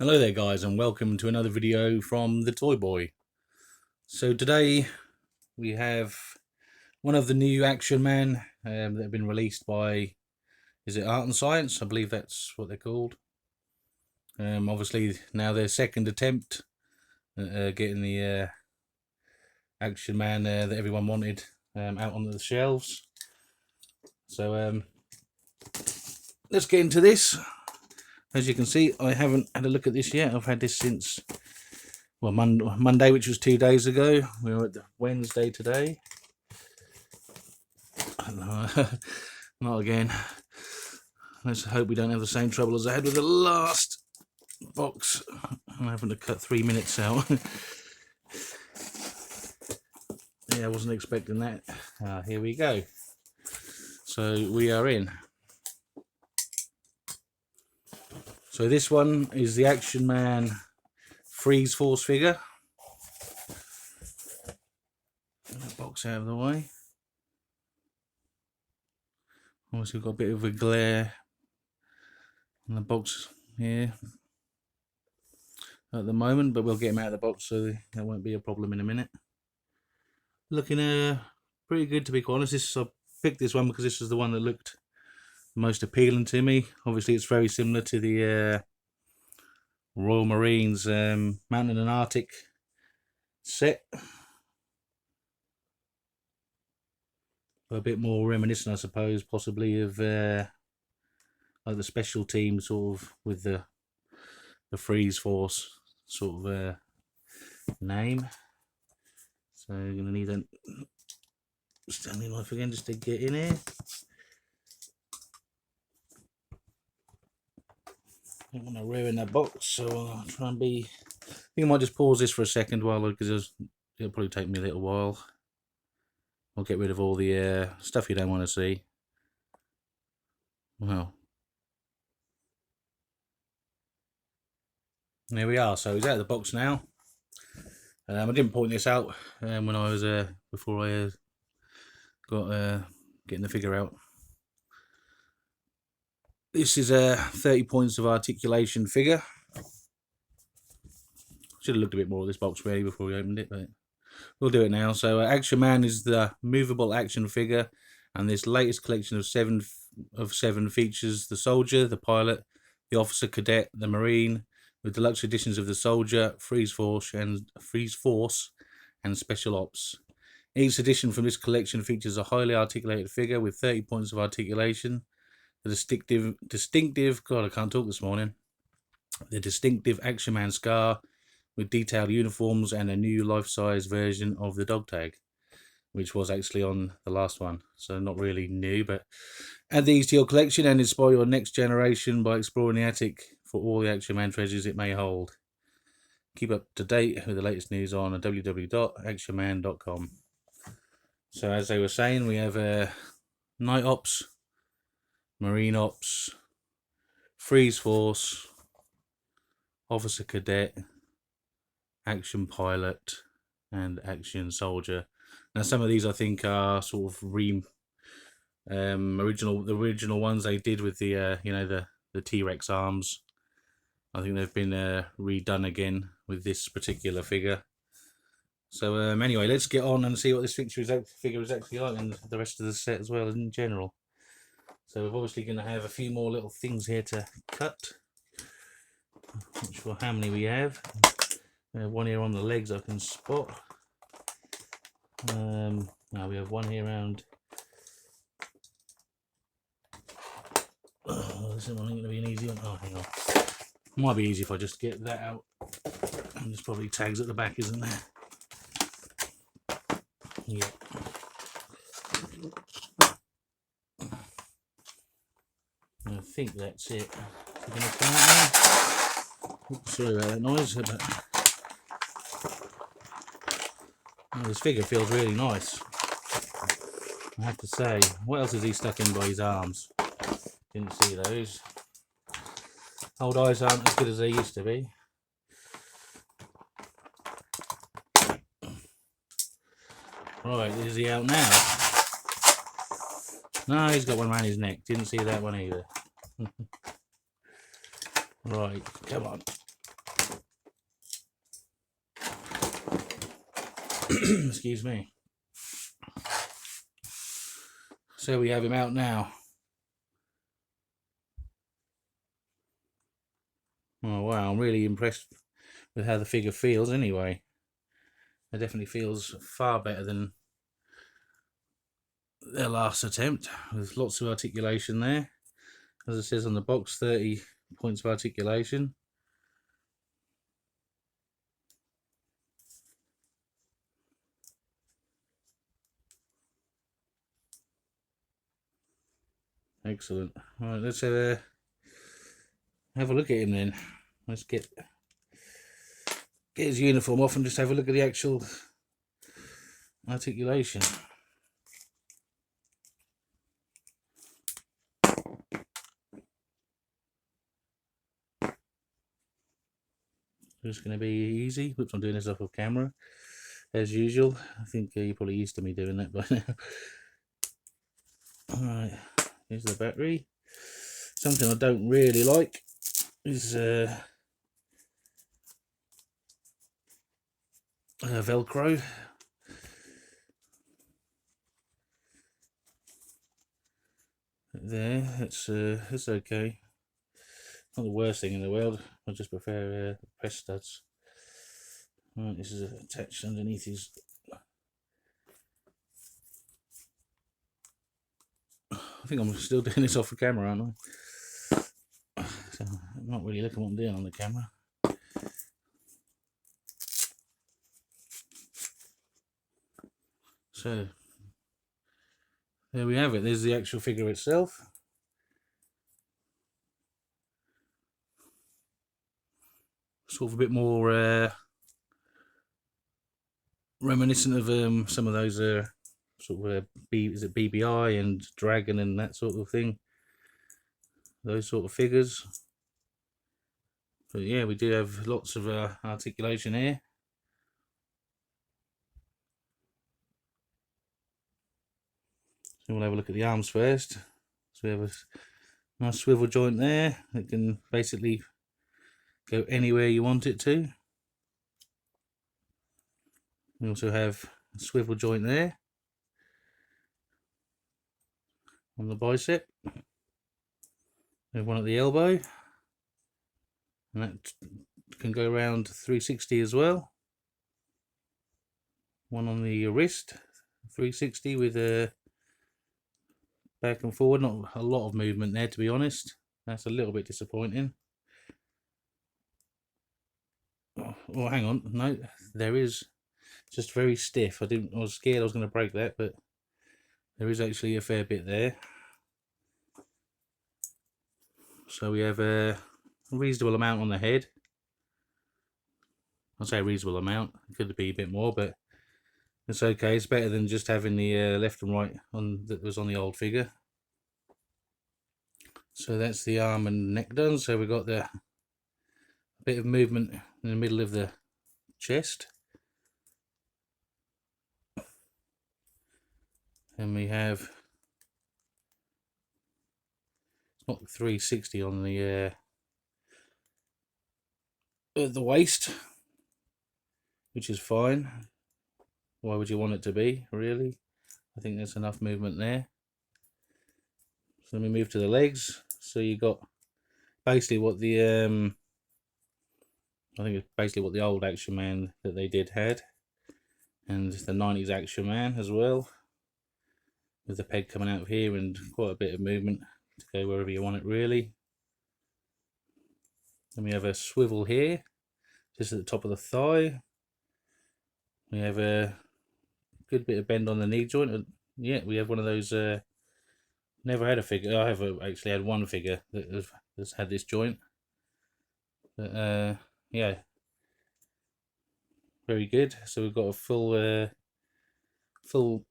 Hello there guys, and welcome to another video from the Toy Boy. So today we have one of the new Action Man that have been released by, is it Art and Science? I believe that's what they're called. Obviously now their second attempt at getting the Action Man that everyone wanted out on the shelves. So let's get into this. As you can see, I haven't had a look at this yet. I've had this since, well, Monday, which was 2 days ago. We're at the Wednesday today. Not again. Let's hope we don't have the same trouble as I had with the last box. I'm having to cut 3 minutes out. Yeah, I wasn't expecting that. Here we go. So we are in. So this one is the Action Man Freeze Force figure. Get that box out of the way. Obviously we've got a bit of a glare in the box here at the moment, but we'll get him out of the box so that won't be a problem in a minute. Looking pretty good, to be quite honest. I picked this one because this was the one that looked most appealing to me. Obviously it's very similar to the Royal Marines Mountain and Arctic set. A bit more reminiscent, I suppose, possibly of like the special team sort of with the Freeze Force sort of name. So you're going to need a Stanley knife again just to get in here. I don't want to ruin that box, so I'll try and be... I think I might just pause this for a second while, because it'll probably take me a little while. I'll get rid of all the stuff you don't want to see. Well, there we are. So he's out of the box now. I didn't point this out when I was before I got getting the figure out. This is a 30 points of articulation figure. Should have looked a bit more at this box really before we opened it, but we'll do it now. So Action Man is the movable action figure, and this latest collection of seven features the soldier, the pilot, the officer cadet, the marine, with deluxe editions of the soldier, Freeze Force, and special ops. Each edition from this collection features a highly articulated figure with 30 points of articulation. The distinctive, God, I can't talk this morning. The distinctive Action Man scar, with detailed uniforms and a new life-size version of the dog tag, which was actually on the last one, so not really new. But add these to your collection and inspire your next generation by exploring the attic for all the Action Man treasures it may hold. Keep up to date with the latest news on www.actionman.com. So as they were saying, we have Night Ops, Marine Ops, Freeze Force, Officer Cadet, Action Pilot, and Action Soldier. Now some of these I think are sort of original ones they did with the the T-Rex arms. I think they've been redone again with this particular figure. So anyway, let's get on and see what this figure is actually like, and the rest of the set as well in general. So we're obviously going to have a few more little things here to cut. Not sure how many we have. One here on the legs I can spot. Now we have one here around. Oh, this isn't going to be an easy one. Oh, hang on. Might be easy if I just get that out. And there's probably tags at the back, isn't there? Yeah. I think that's it. Oops, sorry about that noise, but oh, this figure feels really nice, I have to say. What else is he stuck in by his arms? Didn't see those. Old eyes aren't as good as they used to be. Right, is he out now? No, he's got one around his neck. Didn't see that one either. Right, come on. Excuse me. So we have him out now. Oh wow, I'm really impressed with how the figure feels anyway. It definitely feels far better than their last attempt. There's lots of articulation there. As it says on the box, 30 points of articulation. Excellent. Alright, let's have a look at him then. Let's get his uniform off and just have a look at the actual articulation. It's going to be easy. Whoops, I'm doing this off of camera as usual. I think you're probably used to me doing that by now. Alright, here's the battery. Something I don't really like is Velcro. There, it's okay. Not the worst thing in the world. I just prefer press studs. Right, this is attached underneath his. I think I'm still doing this off the camera, aren't I? So I'm not really looking what I'm doing on the camera. So there we have it. There's the actual figure itself. Sort of a bit more reminiscent of some of those sort of is it BBI and Dragon and that sort of thing. Those sort of figures. But yeah, we do have lots of articulation here. So we'll have a look at the arms first. So we have a nice swivel joint there. It can basically go anywhere you want it to. We also have a swivel joint there on the bicep. We have one at the elbow, and that can go around 360 as well. One on the wrist, 360 with a back and forward. Not a lot of movement there, to be honest. That's a little bit disappointing. Oh, hang on, no, there is. Just very stiff. I was scared I was going to break that, but there is actually a fair bit there. So we have a reasonable amount on the head. I'll say a reasonable amount. It could be a bit more, but it's okay. It's better than just having the left and right on that was on the old figure. So that's the arm and neck done. So we've got the bit of movement in the middle of the chest. And we have, it's not 360 on the waist, which is fine. Why would you want it to be, really? I think there's enough movement there. So let me move to the legs. So you got basically what the I think it's basically what the old Action Man that they did had, and the 90s Action Man as well, with the peg coming out of here and quite a bit of movement to go wherever you want it, really. Then we have a swivel here, just at the top of the thigh. We have a good bit of bend on the knee joint. Yeah, we have one of those. Never had a figure. I have actually had one figure that has had this joint. But yeah, very good. So we've got a full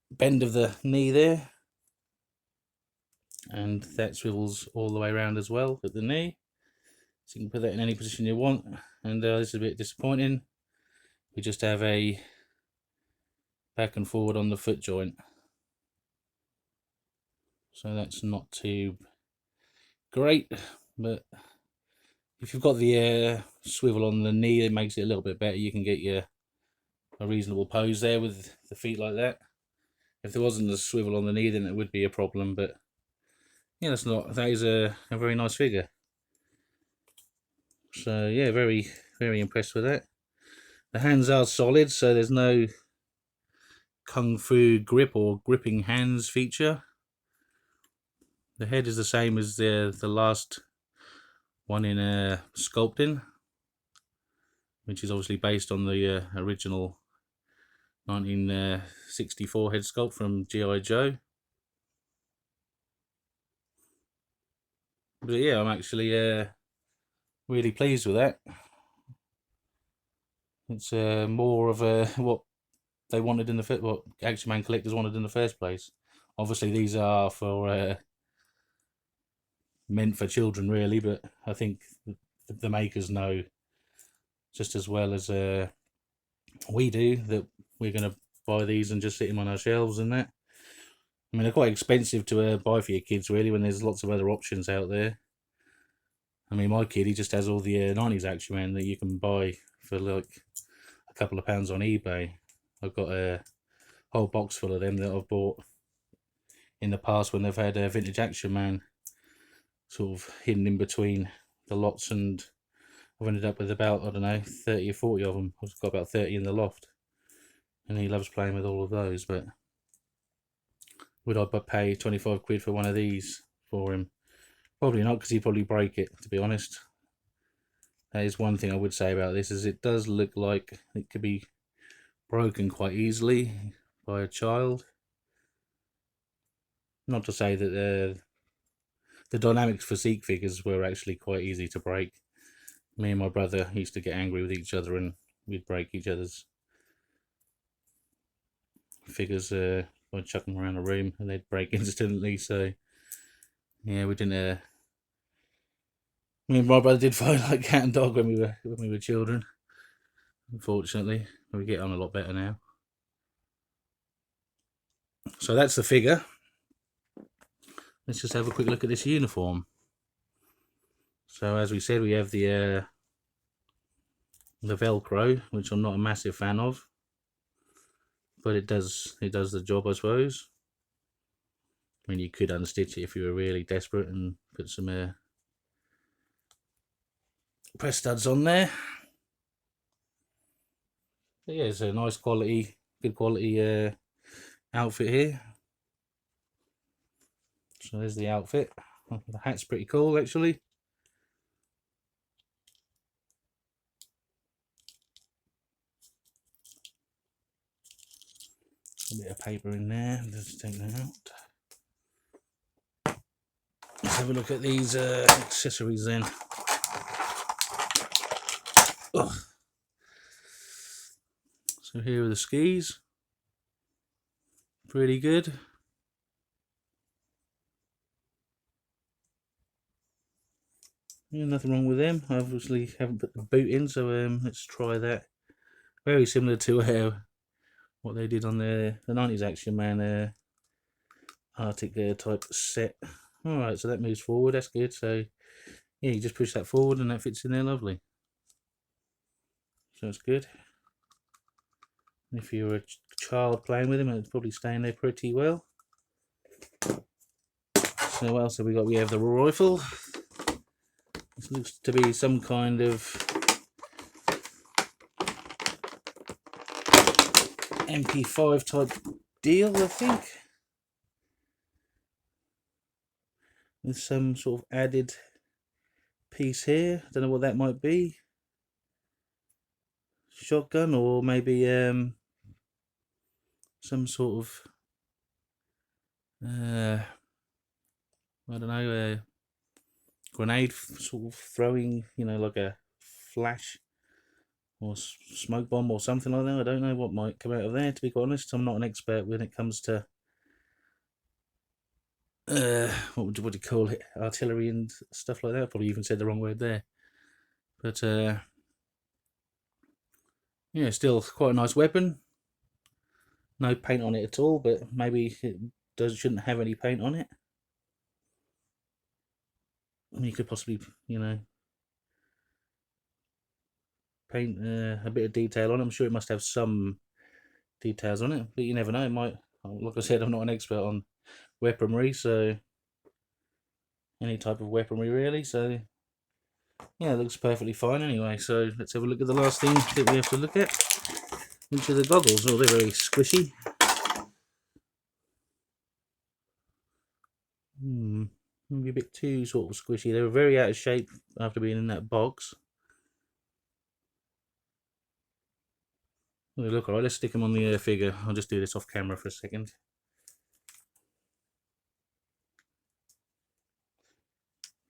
bend of the knee there, and that swivels all the way around as well at the knee. So you can put that in any position you want. And this is a bit disappointing. We just have a back and forward on the foot joint. So that's not too great, but if you've got the swivel on the knee, it makes it a little bit better. You can get your a reasonable pose there with the feet like that. If there wasn't a swivel on the knee, then it would be a problem, but yeah, that is a very nice figure. So yeah, very impressed with that. The hands are solid, so there's no kung fu grip or gripping hands feature. The head is the same as the last one in sculpting, which is obviously based on the original 1964 head sculpt from G.I. Joe. But yeah, I'm actually really pleased with that. It's more of what they wanted in what Action Man collectors wanted in the first place. Obviously, these are for meant for children, really, but I think the makers know just as well as we do that we're going to buy these and just sit them on our shelves and that. I mean, they're quite expensive to buy for your kids, really, when there's lots of other options out there. I mean, my kid, he just has all the 90s Action Man that you can buy for like a couple of pounds on eBay. I've got a whole box full of them that I've bought in the past when they've had a vintage Action Man sort of hidden in between the lots, and I've ended up with about, I don't know, 30 or 40 of them. I've got about 30 in the loft, and he loves playing with all of those. But would I pay 25 quid for one of these for him? Probably not, because he'd probably break it, to be honest. That is one thing I would say about this, is it does look like it could be broken quite easily by a child. Not to say that the dynamics for Zeke figures were actually quite easy to break. Me and my brother used to get angry with each other, and we'd break each other's figures by chucking them around the room, and they'd break instantly. So yeah, we didn't. Me and my brother did fight like cat and dog when we were children. Unfortunately, we get on a lot better now. So that's the figure. Let's just have a quick look at this uniform. So as we said, we have the Velcro, which I'm not a massive fan of, but it does the job, I suppose. I mean, you could unstitch it if you were really desperate and put some press studs on there. But yeah, it's a nice quality, good quality outfit here. So there's the outfit. The hat's pretty cool, actually. A bit of paper in there. Let's take that out. Let's have a look at these accessories then. Ugh. So here are the skis. Pretty good. Yeah, nothing wrong with them. I obviously haven't put the boot in, so let's try that. Very similar to what they did on the 90s Action Man Arctic type set. Alright, so that moves forward, that's good. So yeah, you just push that forward and that fits in there lovely. So it's good. If you're a child playing with him, it's probably staying there pretty well. So what else have we got? We have the rifle. This looks to be some kind of MP5 type deal, I think, with some sort of added piece here. I don't know what that might be. Shotgun, or maybe some sort of I don't know, grenade sort of throwing, you know, like a flash or smoke bomb or something like that. I don't know what might come out of there, to be quite honest. I'm not an expert when it comes to what do you call it, artillery and stuff like that. Probably even said the wrong word there, but yeah, still quite a nice weapon. No paint on it at all, but maybe it shouldn't have any paint on it. I mean, you could possibly, you know, paint a bit of detail on it. I'm sure it must have some details on it, but you never know. It might, like I said, I'm not an expert on weaponry, so any type of weaponry really. So yeah, it looks perfectly fine anyway. So let's have a look at the last thing that we have to look at, which are the goggles. Oh, they're very squishy. Maybe a bit too sort of squishy. They were very out of shape after being in that box. They look alright. Let's stick them on the figure. I'll just do this off camera for a second.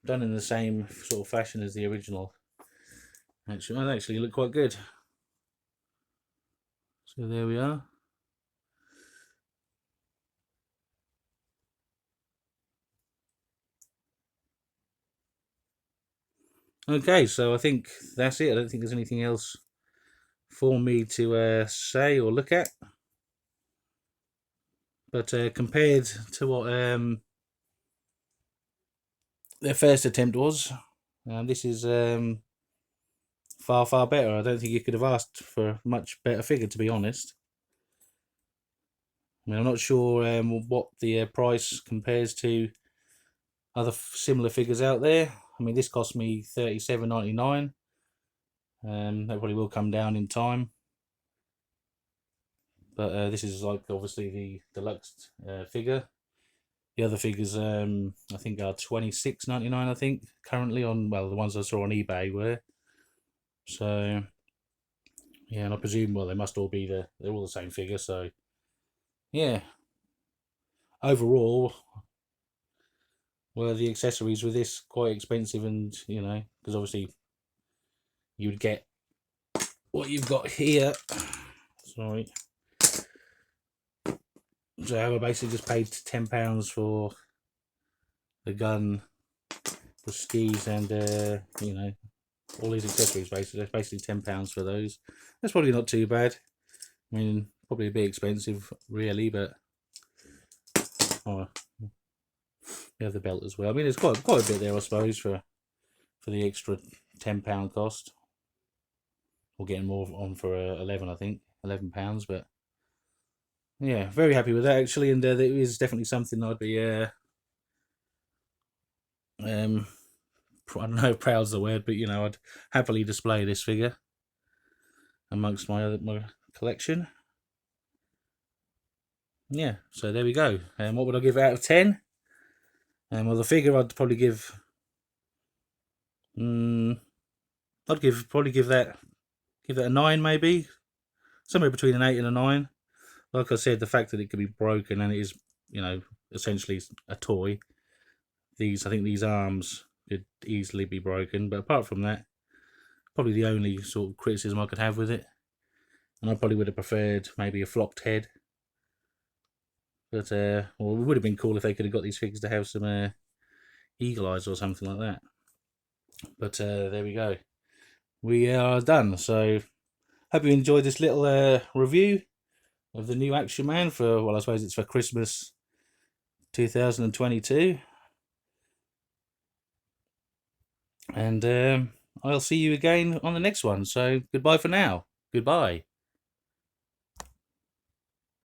Done in the same sort of fashion as the original. Actually, they actually look quite good. So there we are. Okay, so I think that's it. I don't think there's anything else for me to say or look at. But compared to what their first attempt was, this is far, far better. I don't think you could have asked for a much better figure, to be honest. I mean, I'm not sure what the price compares to other similar figures out there. I mean, this cost me $37.99. That probably will come down in time. But this is like obviously the deluxe figure. The other figures, I think, are $26.99. I think currently on, well, the ones I saw on eBay were. So yeah, and I presume, well, they must all be they're all the same figure. So yeah, overall, were the accessories with this quite expensive, and you know, because obviously you would get what you've got here. Sorry. So I basically just paid £10 for the gun, the skis, and you know, all these accessories. Basically £10 for those. That's probably not too bad. I mean, probably a bit expensive, really, but oh, you have the belt as well. I mean, there's quite a bit there, I suppose, for the extra £10 cost. We're getting more on for 11, I think, £11. But yeah, very happy with that actually, and it is definitely something I'd be I don't know, proud's the word, but you know, I'd happily display this figure amongst my collection. Yeah, so there we go. And what would I give out of 10? Well, the figure I'd probably give. Probably give that a 9, maybe somewhere between an 8 and a 9. Like I said, the fact that it could be broken and it is, you know, essentially a toy. I think these arms could easily be broken, but apart from that, probably the only sort of criticism I could have with it. And I probably would have preferred maybe a flocked head. But well, it would have been cool if they could have got these figures to have some eagle eyes or something like that. But there we go. We are done. So hope you enjoyed this little review of the new Action Man for, well, I suppose it's for Christmas 2022. And I'll see you again on the next one. So goodbye for now. Goodbye.